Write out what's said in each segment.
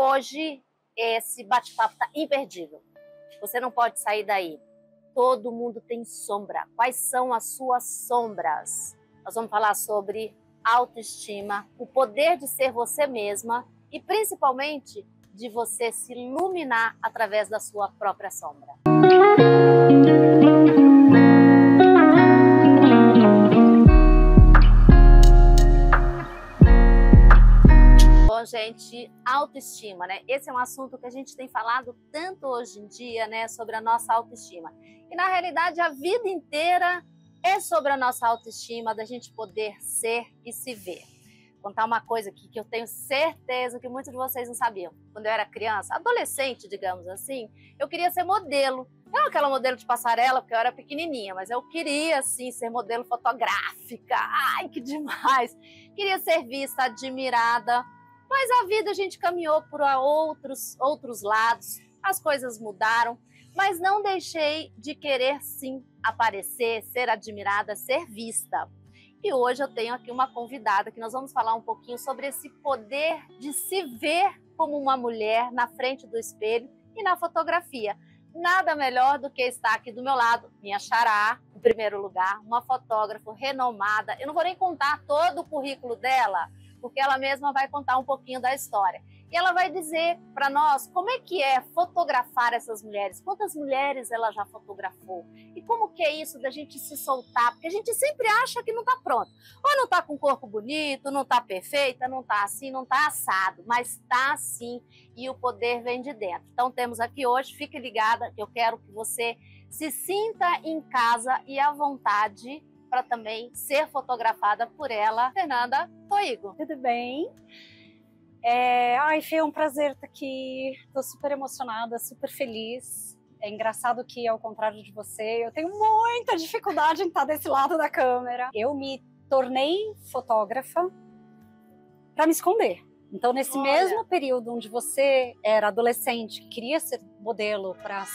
Hoje esse bate-papo está imperdível. Você não pode sair daí. Todo mundo tem sombra. Quais são as suas sombras? Nós vamos falar sobre autoestima, o poder de ser você mesma e principalmente de você se iluminar através da sua própria sombra. Bom, gente, autoestima, né? Esse é um assunto que a gente tem falado tanto hoje em dia, né? Sobre a nossa autoestima. E na realidade a vida inteira é sobre a nossa autoestima, da gente poder ser e se ver. Vou contar uma coisa aqui que eu tenho certeza que muitos de vocês não sabiam. Quando eu era criança, adolescente, digamos assim, eu queria ser modelo. Não aquela modelo de passarela, porque eu era pequenininha, mas eu queria, sim, ser modelo fotográfica. Ai, que demais! Queria ser vista, admirada. Mas a vida a gente caminhou por outros lados, as coisas mudaram, mas não deixei de querer, sim, aparecer, ser admirada, ser vista. E hoje eu tenho aqui uma convidada que nós vamos falar um pouquinho sobre esse poder de se ver como uma mulher na frente do espelho e na fotografia. Nada melhor do que estar aqui do meu lado, minha xará, em primeiro lugar, uma fotógrafa renomada. Eu não vou nem contar todo o currículo dela, porque ela mesma vai contar um pouquinho da história. E ela vai dizer para nós como é que é fotografar essas mulheres, quantas mulheres ela já fotografou, e como que é isso da gente se soltar, porque a gente sempre acha que não está pronto. Ou não está com um corpo bonito, não está perfeita, não está assim, não está assado, mas está assim, e o poder vem de dentro. Então temos aqui hoje, fique ligada, que eu quero que você se sinta em casa e à vontade para também ser fotografada por ela, Fernanda Toigo. Tudo bem? Fê, é um prazer estar aqui, estou super emocionada, super feliz. É engraçado que, ao contrário de você, eu tenho muita dificuldade em estar desse lado da câmera. Eu me tornei fotógrafa para me esconder. Então, nesse mesmo período onde você era adolescente, que queria ser modelo para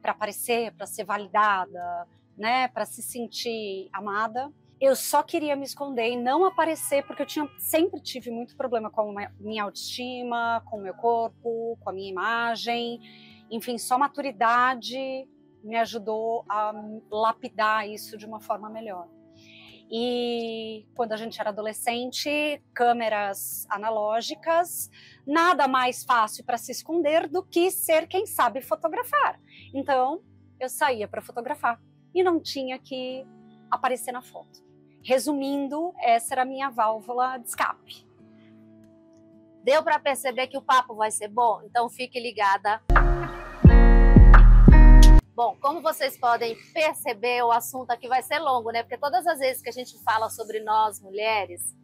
aparecer, para ser validada, né, para se sentir amada, eu só queria me esconder e não aparecer, porque eu sempre tive muito problema com a minha autoestima, com o meu corpo, com a minha imagem. Enfim, só maturidade me ajudou a lapidar isso de uma forma melhor. E quando a gente era adolescente, câmeras analógicas, nada mais fácil para se esconder do que ser quem sabe fotografar. Então, eu saía para fotografar e não tinha que aparecer na foto. Resumindo, essa era a minha válvula de escape. Deu para perceber que o papo vai ser bom? Então fique ligada. Bom, como vocês podem perceber, o assunto aqui vai ser longo, né? Porque todas as vezes que a gente fala sobre nós mulheres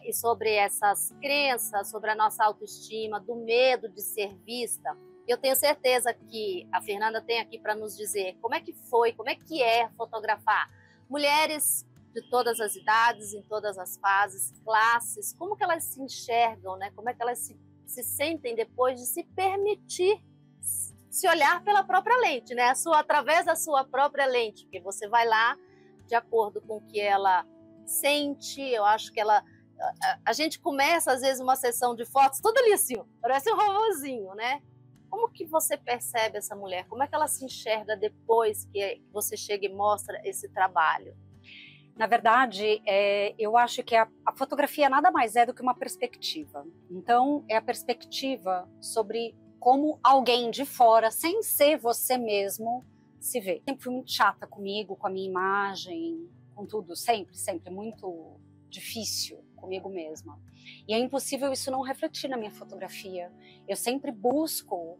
e sobre essas crenças, sobre a nossa autoestima, do medo de ser vista, eu tenho certeza que a Fernanda tem aqui para nos dizer como é que foi, como é que é fotografar mulheres de todas as idades, em todas as fases, classes, como que elas se enxergam, né? Como é que elas se sentem depois de se permitir se olhar pela própria lente, né? Através da sua própria lente, porque você vai lá de acordo com o que ela sente. Eu acho que a gente começa às vezes uma sessão de fotos toda ali assim, parece um robozinho, né? Como que você percebe essa mulher? Como é que ela se enxerga depois que você chega e mostra esse trabalho? Na verdade, eu acho que a fotografia nada mais é do que uma perspectiva. Então, é a perspectiva sobre como alguém de fora, sem ser você mesmo, se vê. Sempre fui muito chata comigo, com a minha imagem, com tudo, sempre muito difícil comigo mesma. E é impossível isso não refletir na minha fotografia. Eu sempre busco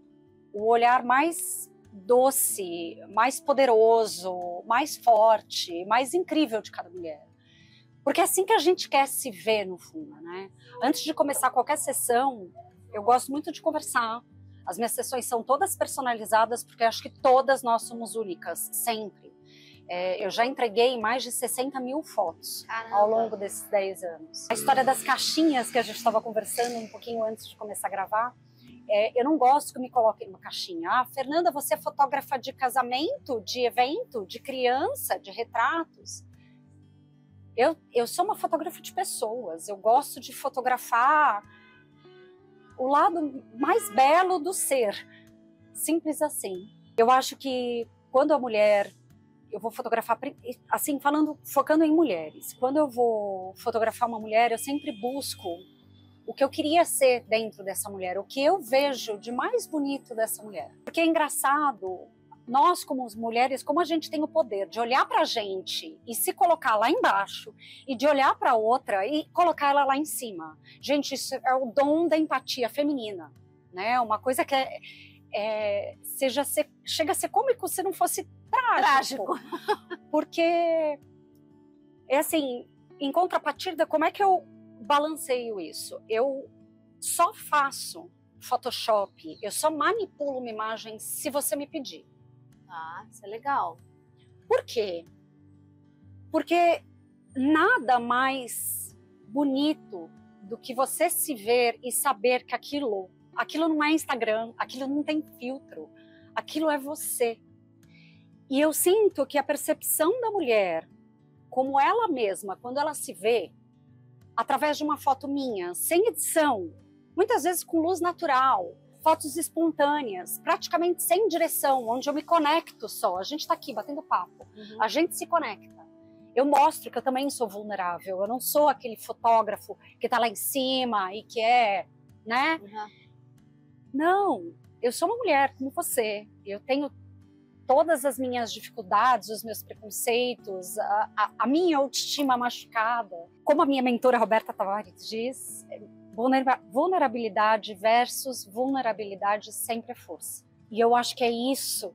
o olhar mais doce, mais poderoso, mais forte, mais incrível de cada mulher. Porque é assim que a gente quer se ver no fundo, né? Antes de começar qualquer sessão, eu gosto muito de conversar. As minhas sessões são todas personalizadas, porque eu acho que todas nós somos únicas, sempre. Eu já entreguei mais de 60 mil fotos ao longo desses 10 anos. A história das caixinhas que a gente estava conversando um pouquinho antes de começar a gravar, eu não gosto que me coloquem numa caixinha. Ah, Fernanda, você é fotógrafa de casamento, de evento, de criança, de retratos? Eu sou uma fotógrafa de pessoas. Eu gosto de fotografar o lado mais belo do ser. Simples assim. Eu acho que quando a mulher, eu vou fotografar, assim, focando em mulheres. Quando eu vou fotografar uma mulher, eu sempre busco o que eu queria ser dentro dessa mulher, o que eu vejo de mais bonito dessa mulher. Porque é engraçado, nós como mulheres, como a gente tem o poder de olhar pra gente e se colocar lá embaixo, e de olhar pra outra e colocar ela lá em cima. Gente, isso é o dom da empatia feminina, né? Uma coisa que chega a ser cômico se não fosse trágico. Porque, é assim, em contrapartida, como é que eu balanceio isso? Eu só faço Photoshop, eu só manipulo uma imagem se você me pedir. Ah, isso é legal. Por quê? Porque nada mais bonito do que você se ver e saber que aquilo não é Instagram, aquilo não tem filtro, aquilo é você. E eu sinto que a percepção da mulher, como ela mesma, quando ela se vê, através de uma foto minha, sem edição, muitas vezes com luz natural, fotos espontâneas, praticamente sem direção, onde eu me conecto só. A gente está aqui batendo papo, a gente se conecta. Eu mostro que eu também sou vulnerável, eu não sou aquele fotógrafo que está lá em cima e que né? Não, eu sou uma mulher como você, eu tenho todas as minhas dificuldades, os meus preconceitos, a minha autoestima machucada. Como a minha mentora Roberta Tavares diz, vulnerabilidade versus vulnerabilidade sempre é força. E eu acho que é isso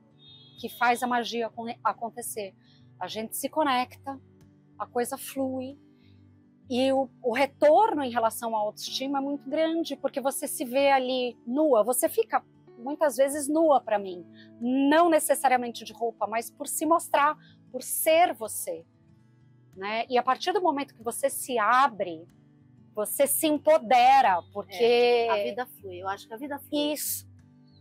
que faz a magia acontecer. A gente se conecta, a coisa flui, e o retorno em relação à autoestima é muito grande, porque você se vê ali nua, você fica muitas vezes nua para mim, não necessariamente de roupa, mas por se mostrar, por ser você, né? E a partir do momento que você se abre, você se empodera, porque a vida flui. Eu acho que a vida flui.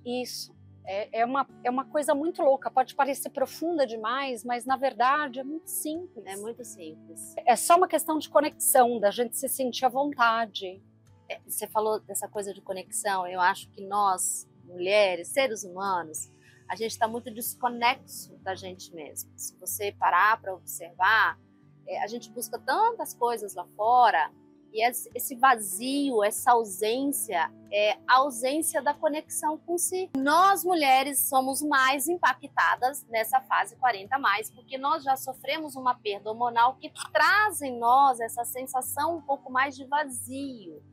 Isso. É uma coisa muito louca, pode parecer profunda demais, mas na verdade é muito simples. É muito simples. É só uma questão de conexão, da gente se sentir à vontade. Você falou dessa coisa de conexão, eu acho que nós, mulheres, seres humanos, a gente está muito desconexo da gente mesmo. Se você parar para observar, a gente busca tantas coisas lá fora, e esse vazio, essa ausência, é a ausência da conexão com si. Nós, mulheres, somos mais impactadas nessa fase 40+, porque nós já sofremos uma perda hormonal que traz em nós essa sensação um pouco mais de vazio.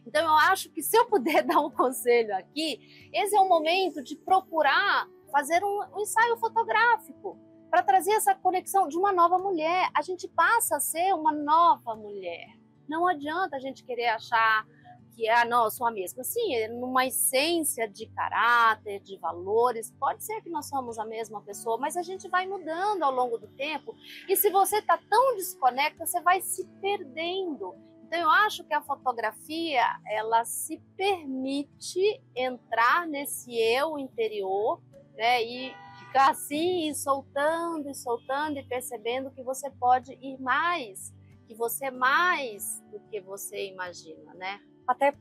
Então, eu acho que se eu puder dar um conselho aqui, esse é o momento de procurar fazer um ensaio fotográfico para trazer essa conexão de uma nova mulher. A gente passa a ser uma nova mulher. Não adianta a gente querer achar que, não, eu sou a mesma. Sim, numa essência de caráter, de valores, pode ser que nós somos a mesma pessoa, mas a gente vai mudando ao longo do tempo. E se você está tão desconecta, você vai se perdendo. Então, eu acho que a fotografia, ela se permite entrar nesse eu interior, né, e ficar assim, e soltando e percebendo que você pode ir mais, que você é mais do que você imagina, né? Até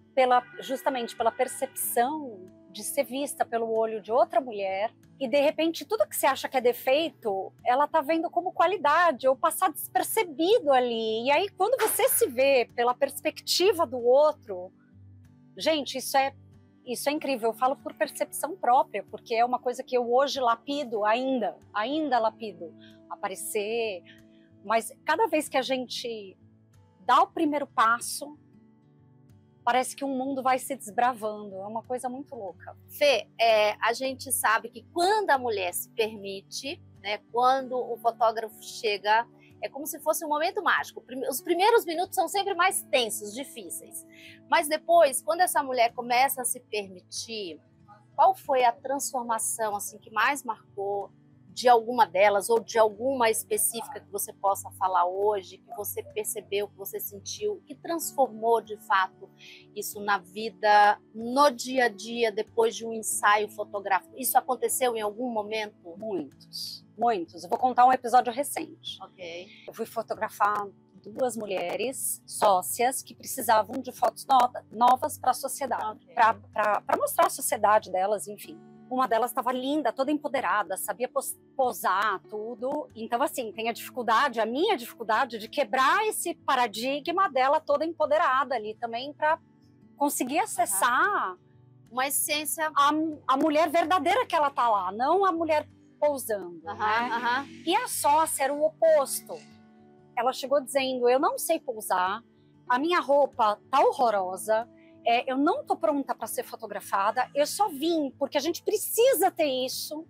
justamente pela percepção de ser vista pelo olho de outra mulher, e de repente tudo que você acha que é defeito, ela tá vendo como qualidade, ou passar despercebido ali. E aí quando você se vê pela perspectiva do outro, gente, isso é incrível. Eu falo por percepção própria, porque é uma coisa que eu hoje lapido ainda lapido, aparecer. Mas cada vez que a gente dá o primeiro passo, parece que um mundo vai se desbravando. É uma coisa muito louca. Fê, a gente sabe que quando a mulher se permite, né, quando o fotógrafo chega, é como se fosse um momento mágico. Os primeiros minutos são sempre mais tensos, difíceis. Mas depois, quando essa mulher começa a se permitir, qual foi a transformação assim, que mais marcou de alguma delas, ou de alguma específica que você possa falar hoje, que você percebeu, que você sentiu, que transformou de fato isso na vida, no dia a dia, depois de um ensaio fotográfico? Isso aconteceu em algum momento? Muitos. Eu vou contar um episódio recente. Ok. Eu fui fotografar 2 mulheres sócias que precisavam de fotos novas para a sociedade, para mostrar a sociedade delas, enfim. Uma delas estava linda, toda empoderada, sabia posar, tudo. Então, assim, tem a minha dificuldade de quebrar esse paradigma dela toda empoderada ali também, para conseguir acessar uma essência, a mulher verdadeira que ela tá lá, não a mulher pousando, né? E a sócia era o oposto. Ela chegou dizendo, eu não sei pousar, a minha roupa tá horrorosa, eu não tô pronta para ser fotografada, eu só vim porque a gente precisa ter isso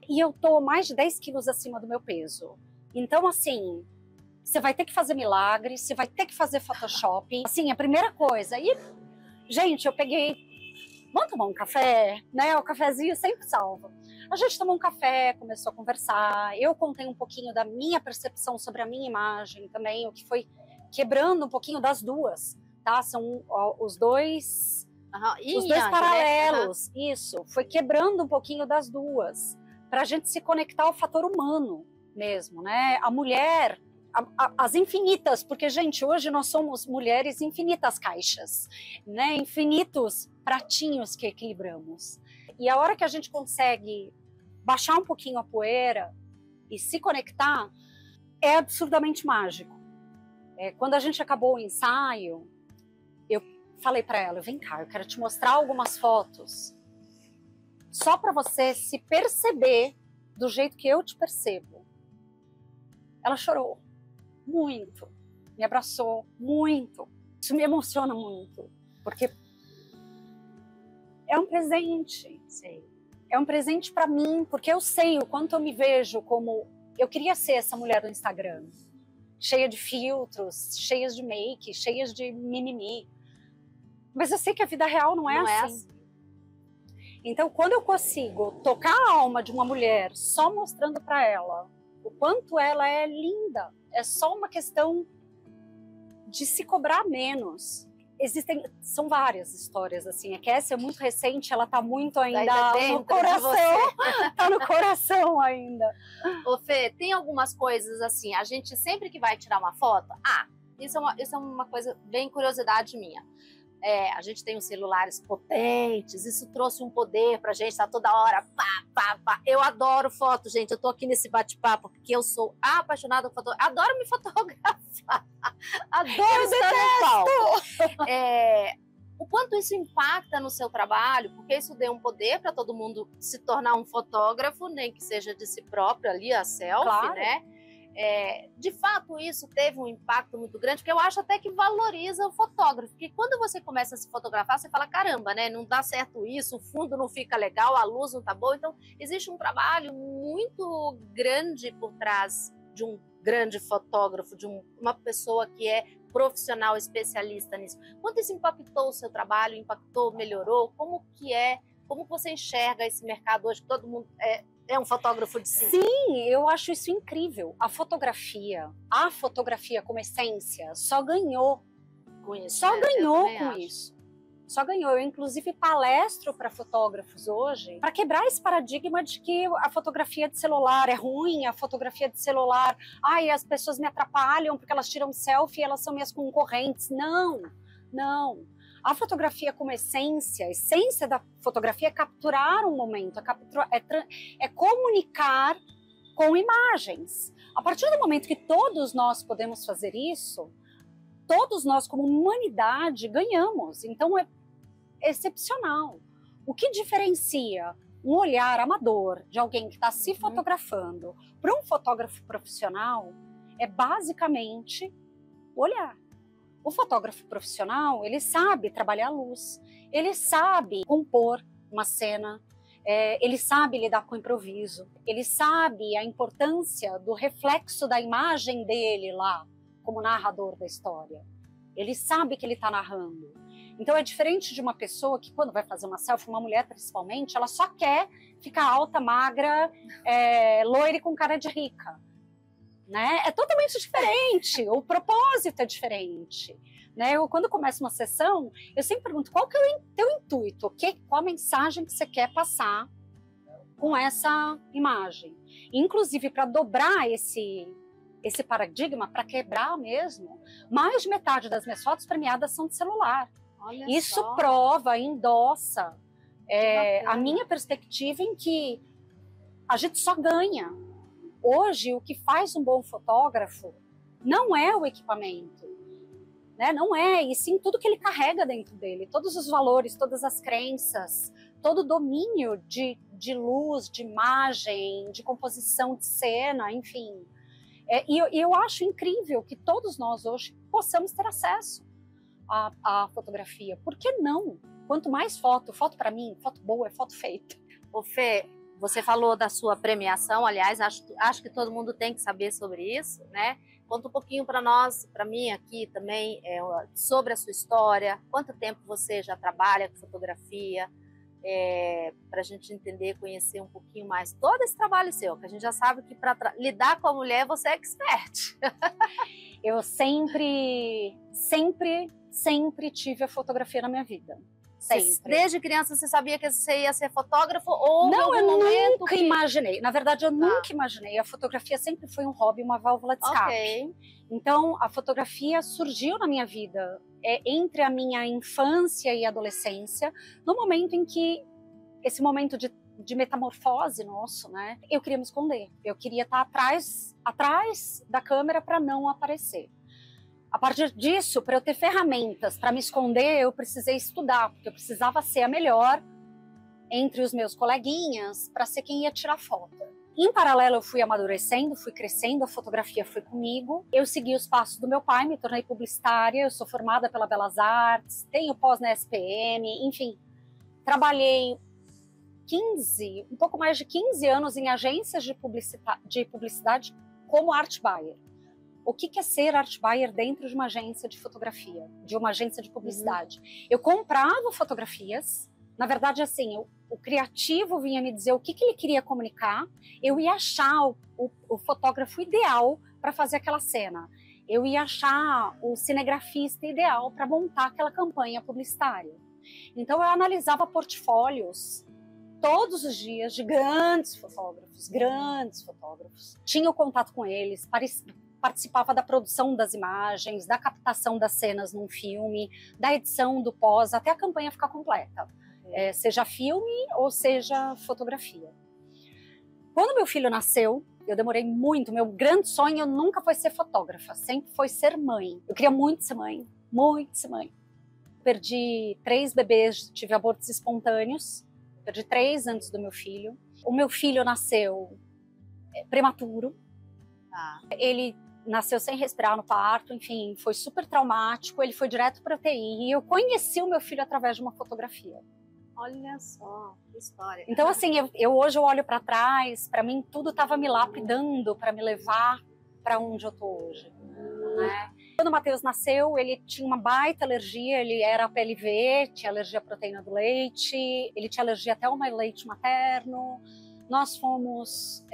e eu tô mais de 10 quilos acima do meu peso. Então, assim, você vai ter que fazer milagre, você vai ter que fazer Photoshop. Assim, a primeira coisa. E, gente, eu peguei, vamos tomar um café, né? O cafezinho sempre salva. A gente tomou um café, começou a conversar, eu contei um pouquinho da minha percepção sobre a minha imagem também, o que foi quebrando um pouquinho das duas. Tá? São os dois paralelos, né? Isso, foi quebrando um pouquinho das duas, para a gente se conectar ao fator humano mesmo, né? A mulher, as infinitas, porque, gente, hoje nós somos mulheres infinitas caixas, né? Infinitos pratinhos que equilibramos. E a hora que a gente consegue baixar um pouquinho a poeira e se conectar, é absurdamente mágico. Quando a gente acabou o ensaio, eu falei para ela, vem cá, eu quero te mostrar algumas fotos só para você se perceber do jeito que eu te percebo. Ela chorou muito, me abraçou muito. Isso me emociona muito, porque é um presente. Sim. É um presente para mim, porque eu sei o quanto eu me vejo como... Eu queria ser essa mulher do Instagram, cheia de filtros, cheias de make, cheias de mimimi. Mas eu sei que a vida real não é assim. Então, quando eu consigo tocar a alma de uma mulher só mostrando para ela o quanto ela é linda, é só uma questão de se cobrar menos. São várias histórias, assim. É que essa é muito recente, ela tá muito ainda no coração. Tá no coração ainda. Ô, Fê, tem algumas coisas assim, a gente sempre que vai tirar uma foto, isso é uma coisa bem curiosidade minha. A gente tem os celulares potentes, isso trouxe um poder pra gente, tá toda hora, pá. Eu adoro foto, gente, eu tô aqui nesse bate-papo, porque eu sou apaixonada por foto, adoro me fotografar, adoro estar no palco. O quanto isso impacta no seu trabalho, porque isso deu um poder para todo mundo se tornar um fotógrafo, nem que seja de si próprio ali, a selfie, claro, né? De fato, isso teve um impacto muito grande, porque eu acho até que valoriza o fotógrafo, porque quando você começa a se fotografar, você fala, caramba, né, não dá certo isso, o fundo não fica legal, a luz não tá boa, então existe um trabalho muito grande por trás de um grande fotógrafo, de uma pessoa que é profissional, especialista nisso. Quanto isso impactou o seu trabalho, impactou, melhorou? Como você enxerga esse mercado hoje, que todo mundo é um fotógrafo de si? Sim, eu acho isso incrível. A fotografia como essência, só ganhou com isso. Só ganhou com isso. Só ganhou. Eu, inclusive, palestro para fotógrafos hoje para quebrar esse paradigma de que a fotografia de celular é ruim, a fotografia de celular, as pessoas me atrapalham porque elas tiram selfie e elas são minhas concorrentes. Não, não. A fotografia como essência, a essência da fotografia é capturar um momento, é comunicar com imagens. A partir do momento que todos nós podemos fazer isso, todos nós como humanidade ganhamos. Então é excepcional. O que diferencia um olhar amador de alguém que está se fotografando para um fotógrafo profissional é basicamente o olhar. O fotógrafo profissional, ele sabe trabalhar a luz, ele sabe compor uma cena, ele sabe lidar com o improviso, ele sabe a importância do reflexo da imagem dele lá, como narrador da história. Ele sabe que ele está narrando. Então é diferente de uma pessoa que quando vai fazer uma selfie, uma mulher principalmente, ela só quer ficar alta, magra, loira e com cara de rica. Né? É totalmente diferente, o propósito é diferente. Né? Quando começa uma sessão, eu sempre pergunto qual que é o teu intuito, qual a mensagem que você quer passar com essa imagem. Inclusive, para dobrar esse paradigma, para quebrar mesmo, mais de metade das minhas fotos premiadas são de celular. Olha Isso só. prova, endossa a minha perspectiva em que a gente só ganha. Hoje, o que faz um bom fotógrafo não é o equipamento, né? Não é, e sim tudo que ele carrega dentro dele, todos os valores, todas as crenças, todo o domínio de luz, de imagem, de composição de cena, enfim. E eu acho incrível que todos nós hoje possamos ter acesso à fotografia. Por que não? Quanto mais foto para mim, foto boa é foto feita. Ô Fê, você falou da sua premiação, aliás, acho que todo mundo tem que saber sobre isso, né? Conta um pouquinho para nós, para mim aqui também, sobre a sua história, quanto tempo você já trabalha com fotografia, para a gente entender, conhecer um pouquinho mais todo esse trabalho seu, que a gente já sabe que para lidar com a mulher você é expert. Eu sempre tive a fotografia na minha vida. Sempre. Desde criança você sabia que você ia ser fotógrafo ou não, eu nunca que... imaginei. Na verdade, eu nunca imaginei. A fotografia sempre foi um hobby, uma válvula de escape. Okay. Então, a fotografia surgiu na minha vida entre a minha infância e adolescência, no momento em que esse momento de metamorfose nosso, né? Eu queria me esconder. Eu queria estar atrás da câmera para não aparecer. A partir disso, para eu ter ferramentas para me esconder, eu precisei estudar, porque eu precisava ser a melhor entre os meus coleguinhas para ser quem ia tirar foto. Em paralelo, eu fui amadurecendo, fui crescendo, a fotografia foi comigo. Eu segui os passos do meu pai, me tornei publicitária, eu sou formada pela Belas Artes, tenho pós na SPM, enfim. Trabalhei um pouco mais de 15 anos em agências de publicidade como art buyer. O que é ser art buyer dentro de uma agência de fotografia, de uma agência de publicidade? Eu comprava fotografias, na verdade, assim, o criativo vinha me dizer o que ele queria comunicar, eu ia achar o fotógrafo ideal para fazer aquela cena, eu ia achar o cinegrafista ideal para montar aquela campanha publicitária. Então, eu analisava portfólios todos os dias de grandes fotógrafos, tinha o contato com eles, participava da produção das imagens, da captação das cenas num filme, da edição do pós, até a campanha ficar completa. Seja filme ou seja fotografia. Quando meu filho nasceu, eu demorei muito. Meu grande sonho nunca foi ser fotógrafa, sempre foi ser mãe. Eu queria muito ser mãe, muito ser mãe. Perdi 3 bebês, tive abortos espontâneos, perdi 3 antes do meu filho. O meu filho nasceu prematuro. Ele nasceu sem respirar no parto, enfim, foi super traumático, ele foi direto para a UTI e eu conheci o meu filho através de uma fotografia. Olha só, que história. Então, assim, hoje eu olho para trás, para mim tudo estava me lapidando para me levar para onde eu tô hoje. Né? Quando o Matheus nasceu, ele tinha uma baita alergia, ele era PLV, tinha alergia à proteína do leite, ele tinha alergia até ao leite materno. Nós fomos,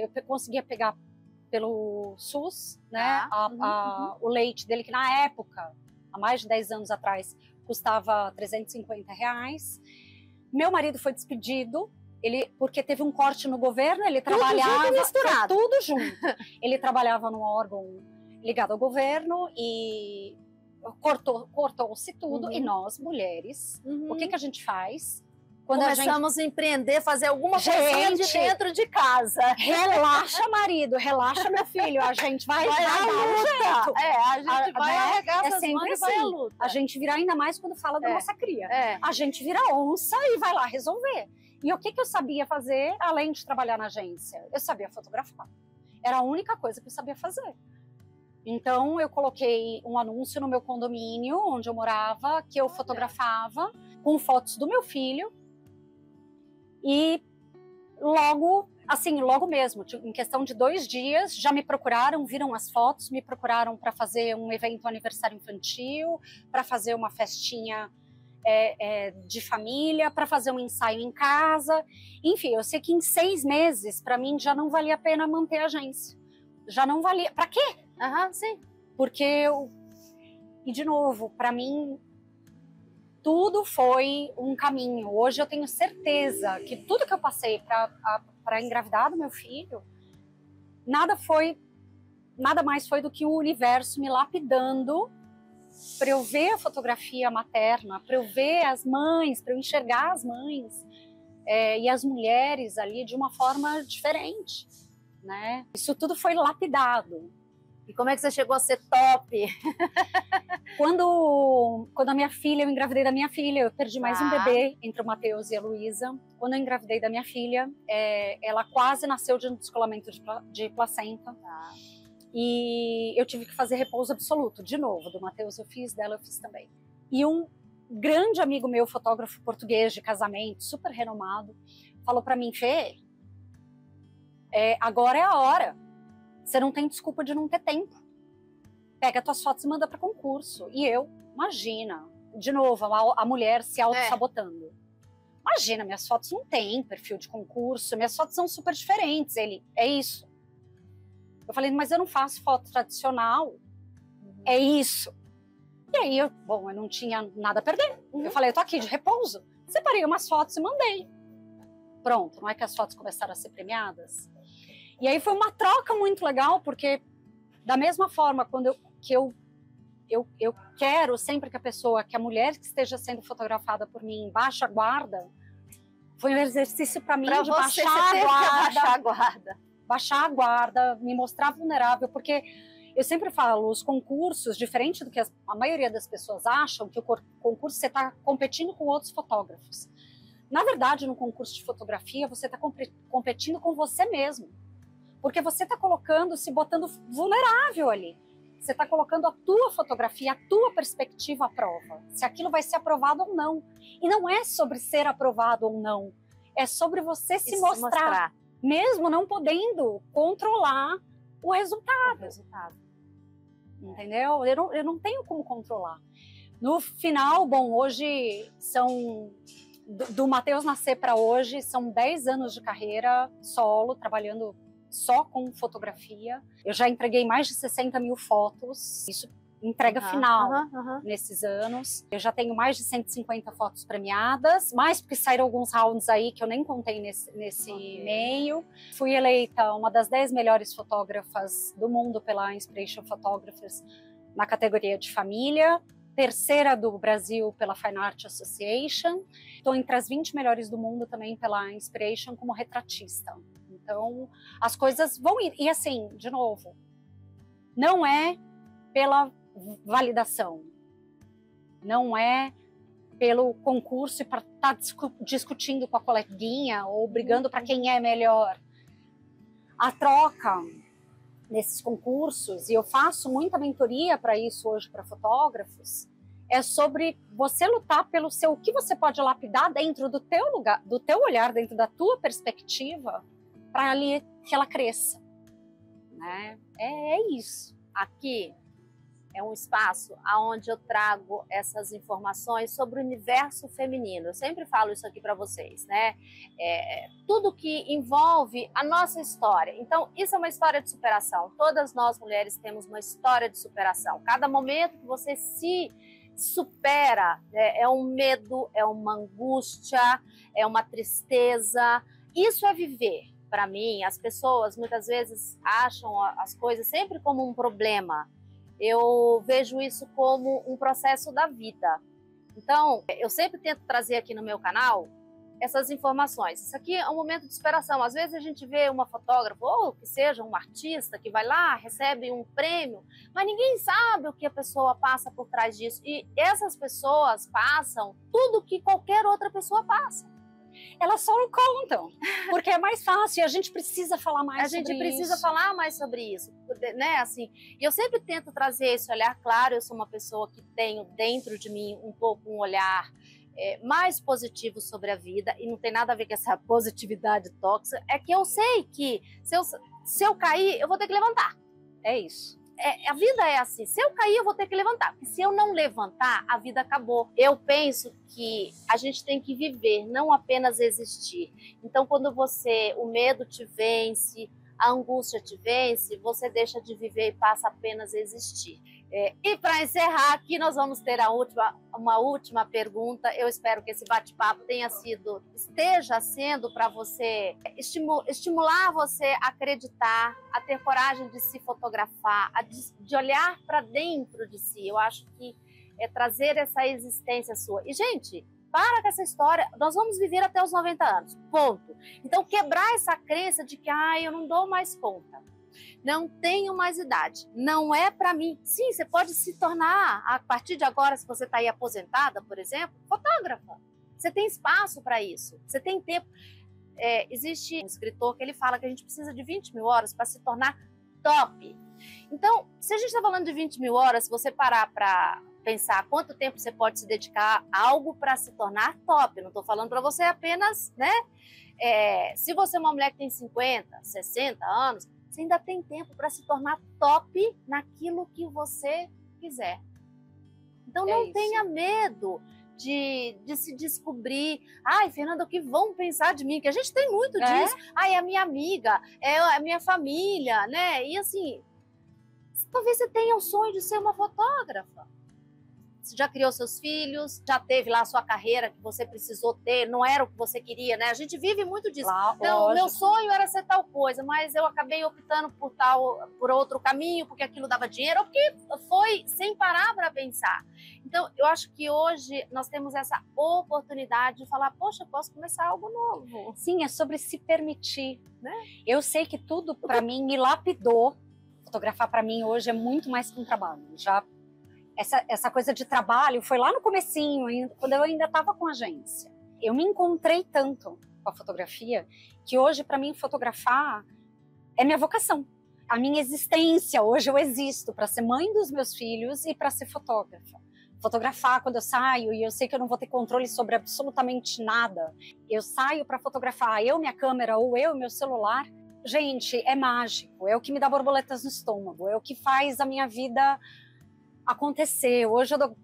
eu conseguia pegar pelo SUS, né, o leite dele, que na época, há mais de 10 anos atrás, custava R$350. Meu marido foi despedido, porque teve um corte no governo, ele trabalhava... Tudo junto. Ele trabalhava num órgão ligado ao governo e cortou-se tudo. E nós, mulheres, o que a gente faz? Quando começamos a empreender, fazer alguma coisa de dentro de casa. Relaxa, marido, relaxa, meu filho. A gente vai dar um jeito. A gente vai arregar essas sempre mãos assim. E vai à luta. A gente vira, ainda mais quando fala da nossa cria. A gente vira onça e vai lá resolver. E o que eu sabia fazer, além de trabalhar na agência? Eu sabia fotografar. Era a única coisa que eu sabia fazer. Então, eu coloquei um anúncio no meu condomínio, onde eu morava, que eu fotografava com fotos do meu filho. E logo mesmo, em questão de 2 dias, já me procuraram, viram as fotos, me procuraram para fazer um evento aniversário infantil, para fazer uma festinha de família, para fazer um ensaio em casa. Enfim, eu sei que em 6 meses, para mim, já não valia a pena manter a agência. Já não valia. Para quê? Sim. Porque e de novo, para mim, tudo foi um caminho. Hoje eu tenho certeza que tudo que eu passei para engravidar do meu filho, nada foi nada mais foi do que o universo me lapidando para eu ver a fotografia materna, para eu ver as mães, para eu enxergar as mães e as mulheres ali de uma forma diferente, né? Isso tudo foi lapidado. E como é que você chegou a ser top? Quando a minha filha, eu engravidei da minha filha, eu perdi mais um bebê entre o Matheus e a Luísa. Quando eu engravidei da minha filha, ela quase nasceu de um descolamento de placenta. E eu tive que fazer repouso absoluto, de novo. Do Matheus eu fiz, dela eu fiz também. E um grande amigo meu, fotógrafo português de casamento, super renomado, falou para mim: Fê, agora é a hora. Você não tem desculpa de não ter tempo. Pega tuas fotos e manda para concurso. E eu, imagina, de novo, a mulher se auto-sabotando. Imagina, minhas fotos não têm perfil de concurso, minhas fotos são super diferentes. Ele, é isso. Eu falei, mas eu não faço foto tradicional. É isso. E aí, eu não tinha nada a perder. Eu falei, eu tô aqui de repouso. Separei umas fotos e mandei. Pronto, não é que as fotos começaram a ser premiadas? E aí foi uma troca muito legal, porque da mesma forma, quando eu quero sempre que a mulher que esteja sendo fotografada por mim baixe a guarda, foi um exercício para mim de baixar a guarda. Baixar a guarda, me mostrar vulnerável, porque eu sempre falo, os concursos, diferente do que a maioria das pessoas acham, que o concurso você está competindo com outros fotógrafos. Na verdade, no concurso de fotografia, você está competindo com você mesmo. Porque você está se botando vulnerável ali. Você está colocando a tua fotografia, a tua perspectiva à prova. Se aquilo vai ser aprovado ou não. E não é sobre ser aprovado ou não. É sobre você se mostrar. Mesmo não podendo controlar o resultado. Entendeu? Eu não tenho como controlar. No final, hoje são... Do Matheus nascer para hoje, são 10 anos de carreira solo, trabalhando só com fotografia. Eu já entreguei mais de 60 mil fotos, isso entrega final nesses anos. Eu já tenho mais de 150 fotos premiadas, mais porque saíram alguns rounds aí que eu nem contei nesse meio. Fui eleita uma das 10 melhores fotógrafas do mundo pela Inspiration Photographers na categoria de família, terceira do Brasil pela Fine Art Association. Estou entre as 20 melhores do mundo também pela Inspiration como retratista. Então, as coisas vão ir. E assim, de novo, não é pela validação, não é pelo concurso e para estar discutindo com a coleguinha ou brigando para quem é melhor. A troca nesses concursos, e eu faço muita mentoria para isso hoje para fotógrafos, é sobre você lutar pelo o que você pode lapidar dentro do teu lugar, do teu olhar, dentro da tua perspectiva, para ali que ela cresça, né? É isso. Aqui é um espaço onde eu trago essas informações sobre o universo feminino. Eu sempre falo isso aqui para vocês, né? Tudo que envolve a nossa história. Então, isso é uma história de superação. Todas nós mulheres temos uma história de superação. Cada momento que você se supera, é um medo, é uma angústia, é uma tristeza. Isso é viver. Para mim, as pessoas muitas vezes acham as coisas sempre como um problema. Eu vejo isso como um processo da vida. Então, eu sempre tento trazer aqui no meu canal essas informações. Isso aqui é um momento de superação. Às vezes a gente vê uma fotógrafa, ou que seja um artista, que vai lá, recebe um prêmio, mas ninguém sabe o que a pessoa passa por trás disso. E essas pessoas passam tudo que qualquer outra pessoa passa. Elas só não contam, porque é mais fácil e a gente precisa falar mais sobre isso. A gente precisa falar mais sobre isso, né? Assim, e eu sempre tento trazer esse olhar claro. Eu sou uma pessoa que tenho dentro de mim um pouco um olhar mais positivo sobre a vida, e não tem nada a ver com essa positividade tóxica. É que eu sei que se eu cair, eu vou ter que levantar. É isso. A vida é assim, se eu cair eu vou ter que levantar, porque se eu não levantar, a vida acabou. Eu penso que a gente tem que viver, não apenas existir. Então quando o medo te vence, a angústia te vence, você deixa de viver e passa apenas a existir. E para encerrar aqui, nós vamos ter uma última pergunta. Eu espero que esse bate-papo esteja sendo para você estimular você a acreditar, a ter coragem de se fotografar, de olhar para dentro de si. Eu acho que é trazer essa existência sua. E, gente, para com essa história, nós vamos viver até os 90 anos, ponto. Então, quebrar essa crença de que eu não dou mais conta. Não tenho mais idade, não é para mim. Sim, você pode se tornar, a partir de agora, se você está aí aposentada, por exemplo, fotógrafa. Você tem espaço para isso, você tem tempo. Existe um escritor que ele fala que a gente precisa de 20 mil horas para se tornar top. Então, se a gente está falando de 20 mil horas, se você parar para pensar quanto tempo você pode se dedicar a algo para se tornar top, não estou falando para você apenas, né? Se você é uma mulher que tem 50, 60 anos, você ainda tem tempo para se tornar top naquilo que você quiser. Então não tenha medo de se descobrir. Ai, Fernanda, o que vão pensar de mim? Que a gente tem muito disso. Ai, é a minha amiga, é a minha família, né? E assim, talvez você tenha o sonho de ser uma fotógrafa. Você já criou seus filhos, já teve lá a sua carreira que você precisou ter, não era o que você queria, né? A gente vive muito disso. Então, meu sonho era ser tal coisa, mas eu acabei optando por outro caminho, porque aquilo dava dinheiro, ou porque foi sem parar para pensar. Então, eu acho que hoje nós temos essa oportunidade de falar, poxa, eu posso começar algo novo. Sim, é sobre se permitir, né? Eu sei que tudo para mim me lapidou. Fotografar para mim hoje é muito mais que um trabalho. Essa coisa de trabalho foi lá no comecinho, quando eu ainda estava com agência. Eu me encontrei tanto com a fotografia que hoje, para mim, fotografar é minha vocação. A minha existência, hoje eu existo para ser mãe dos meus filhos e para ser fotógrafa. Fotografar quando eu saio e eu sei que eu não vou ter controle sobre absolutamente nada. Eu saio para fotografar, eu, minha câmera ou eu, meu celular. Gente, é mágico, é o que me dá borboletas no estômago, é o que faz a minha vida acontecer. Hoje eu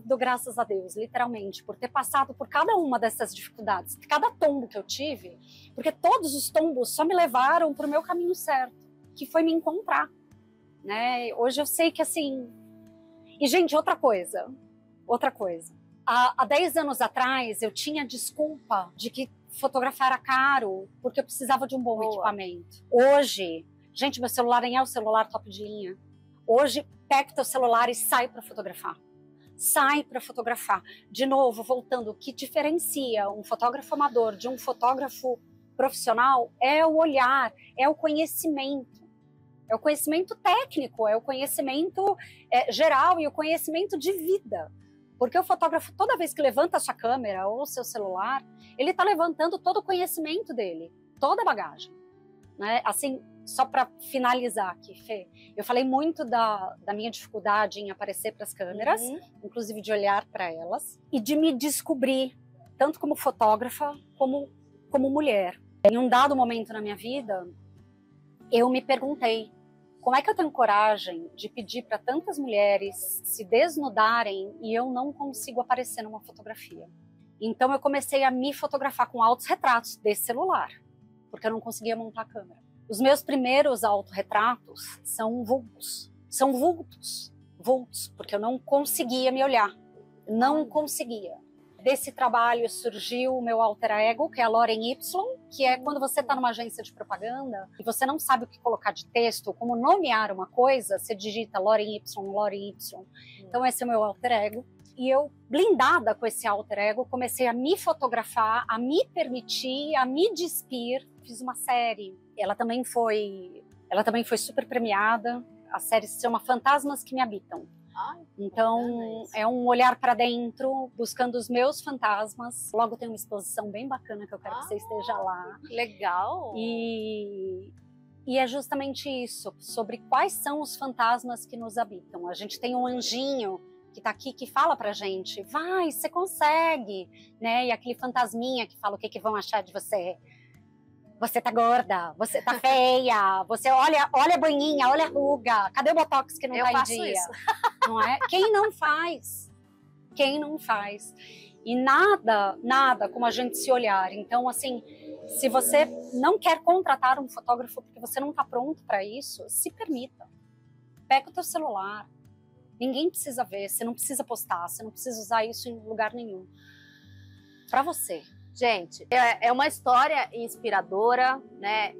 dou graças a Deus, literalmente, por ter passado por cada uma dessas dificuldades, cada tombo que eu tive, porque todos os tombos só me levaram para o meu caminho certo, que foi me encontrar, né? Hoje eu sei que assim... E, gente, outra coisa. Há 10 anos atrás, eu tinha desculpa de que fotografar era caro, porque eu precisava de um bom equipamento. Hoje, gente, meu celular nem é o celular top de linha. Hoje, pega o teu celular e sai para fotografar. Sai para fotografar. De novo, voltando, o que diferencia um fotógrafo amador de um fotógrafo profissional é o olhar, é o conhecimento. É o conhecimento técnico, é o conhecimento geral e o conhecimento de vida. Porque o fotógrafo, toda vez que levanta a sua câmera ou o seu celular, ele está levantando todo o conhecimento dele, toda a bagagem. Né? Assim, só para finalizar aqui, Fê, eu falei muito da minha dificuldade em aparecer para as câmeras, inclusive de olhar para elas, e de me descobrir, tanto como fotógrafa, como mulher. Em um dado momento na minha vida, eu me perguntei, como é que eu tenho coragem de pedir para tantas mulheres se desnudarem e eu não consigo aparecer numa fotografia? Então eu comecei a me fotografar com autorretratos desse celular, porque eu não conseguia montar a câmera. Os meus primeiros autorretratos são vultos. São vultos, porque eu não conseguia me olhar. Não conseguia. Desse trabalho surgiu o meu alter ego, que é a Lauren Y, que é quando você está numa agência de propaganda e você não sabe o que colocar de texto, como nomear uma coisa, você digita Lauren Y, Lauren Y. Então esse é o meu alter ego. E eu, blindada com esse alter ego, comecei a me fotografar, a me permitir, a me despir. Fiz uma série. Ela também foi super premiada. A série se chama Fantasmas que Me Habitam. Então, é um olhar para dentro, buscando os meus fantasmas. Logo tem uma exposição bem bacana que eu quero que você esteja lá. Legal! E é justamente isso, sobre quais são os fantasmas que nos habitam. A gente tem um anjinho que está aqui, que fala pra gente, vai, você consegue, né? E aquele fantasminha que fala o que vão achar de você. Você tá gorda, você tá feia, você olha a banhinha, olha a ruga, cadê o botox que não tá em dia? Isso. Não é? Quem não faz? Quem não faz? E nada como a gente se olhar. Então, assim, se você não quer contratar um fotógrafo porque você não tá pronto para isso, se permita. Pega o teu celular, Ninguém precisa ver, você não precisa postar, você não precisa usar isso em lugar nenhum. Para você. Gente, é uma história inspiradora, né?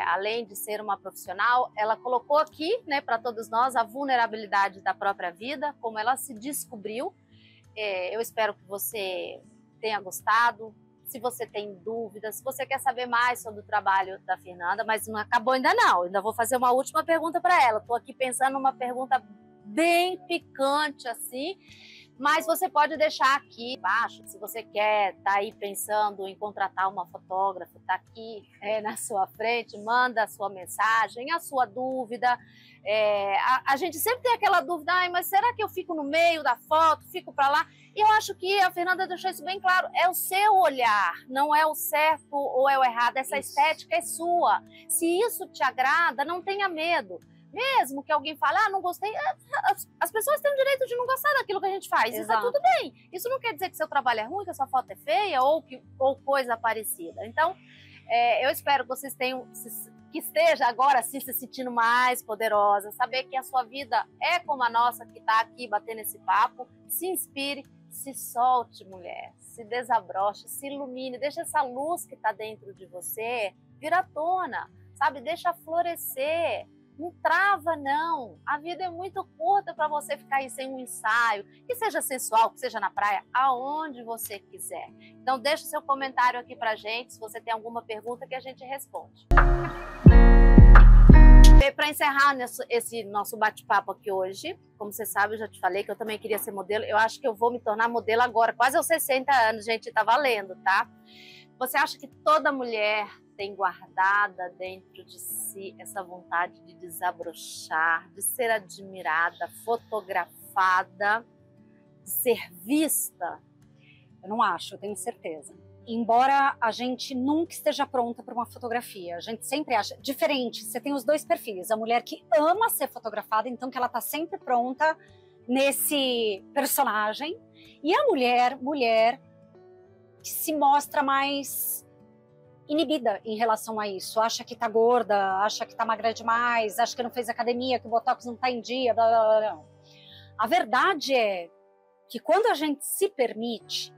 Além de ser uma profissional, ela colocou aqui, né, para todos nós, a vulnerabilidade da própria vida, como ela se descobriu. Eu espero que você tenha gostado. Se você tem dúvidas, se você quer saber mais sobre o trabalho da Fernanda, mas não acabou ainda não. Ainda vou fazer uma última pergunta para ela. Estou aqui pensando numa pergunta bem picante assim. Mas você pode deixar aqui embaixo, se você quer, tá aí pensando em contratar uma fotógrafa, tá aqui na sua frente, manda a sua mensagem, a sua dúvida. A gente sempre tem aquela dúvida, mas será que eu fico no meio da foto, fico para lá? E eu acho que a Fernanda deixou isso bem claro, é o seu olhar, não é o certo ou é o errado, essa estética é sua. Se isso te agrada, não tenha medo. Mesmo que alguém fale, não gostei, as pessoas têm o direito de não gostar daquilo que a gente faz. Exato. Isso tá tudo bem. Isso não quer dizer que seu trabalho é ruim, que a sua foto é feia ou coisa parecida. Então, eu espero que vocês que esteja agora assim se sentindo mais poderosa, saber que a sua vida é como a nossa que está aqui batendo esse papo. Se inspire, se solte, mulher, se desabroche, se ilumine, deixa essa luz que está dentro de você vir à tona, sabe? Deixa florescer. Não trava, não. A vida é muito curta para você ficar aí sem um ensaio, que seja sensual, que seja na praia, aonde você quiser. Então, deixa o seu comentário aqui pra gente, se você tem alguma pergunta que a gente responde. Para encerrar esse nosso bate-papo aqui hoje, como você sabe, eu já te falei que eu também queria ser modelo. Eu acho que eu vou me tornar modelo agora, quase aos 60 anos, gente, tá valendo, tá? Você acha que toda mulher tem guardada dentro de si essa vontade de desabrochar, de ser admirada, fotografada, de ser vista? Eu não acho, eu tenho certeza. Embora a gente nunca esteja pronta para uma fotografia, a gente sempre acha diferente. Você tem os dois perfis, a mulher que ama ser fotografada, então que ela está sempre pronta nesse personagem, e a mulher que se mostra mais inibida em relação a isso, acha que tá gorda, acha que tá magra demais, acha que não fez academia, que o botox não tá em dia, blá, blá, blá. A verdade é que quando a gente se permite,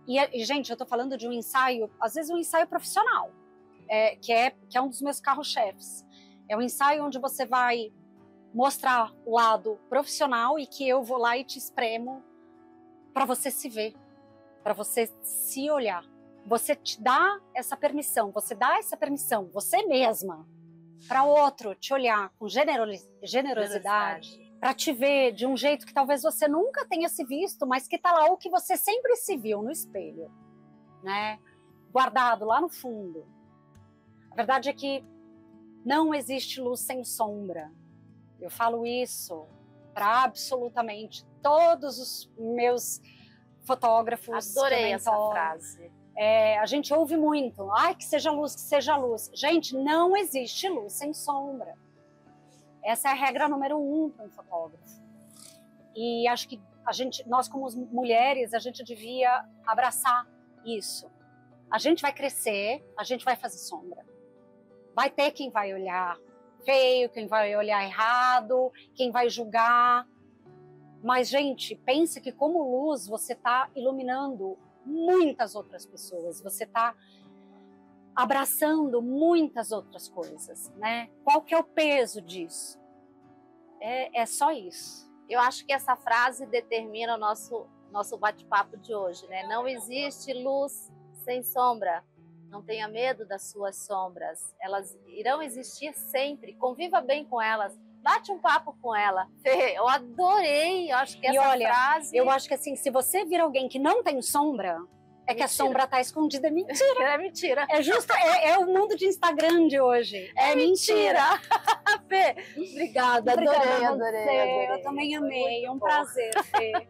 e gente, eu tô falando de um ensaio, às vezes um ensaio profissional, que é um dos meus carros-chefes, é um ensaio onde você vai mostrar o lado profissional e que eu vou lá e te espremo para você se ver, para você se olhar. Você te dá essa permissão, você mesma, para outro te olhar com generosidade, para te ver de um jeito que talvez você nunca tenha se visto, mas que tá lá o que você sempre se viu no espelho, né? Guardado lá no fundo. A verdade é que não existe luz sem sombra. Eu falo isso para absolutamente todos os meus fotógrafos. Adorei essa frase. A gente ouve muito, que seja luz, que seja luz. Gente, não existe luz sem sombra. Essa é a regra número 1 para um fotógrafo. E acho que nós como mulheres, a gente devia abraçar isso. A gente vai crescer, a gente vai fazer sombra. Vai ter quem vai olhar feio, quem vai olhar errado, quem vai julgar. Mas, gente, pense que como luz você está iluminando muitas outras pessoas, você está abraçando muitas outras coisas, né? Qual que é o peso disso? É só isso. Eu acho que essa frase determina o nosso bate-papo de hoje, né? Não existe luz sem sombra. Não tenha medo das suas sombras. Elas irão existir sempre. Conviva bem com elas. Bate um papo com ela. Fê, eu adorei. Eu acho que essa frase... Eu acho que assim, se você vir alguém que não tem sombra, é que a sombra tá escondida. É mentira. É mentira. É justo, é o mundo de Instagram de hoje. É mentira. Fê, obrigada. Adorei. Eu também amei. É um prazer, Fê.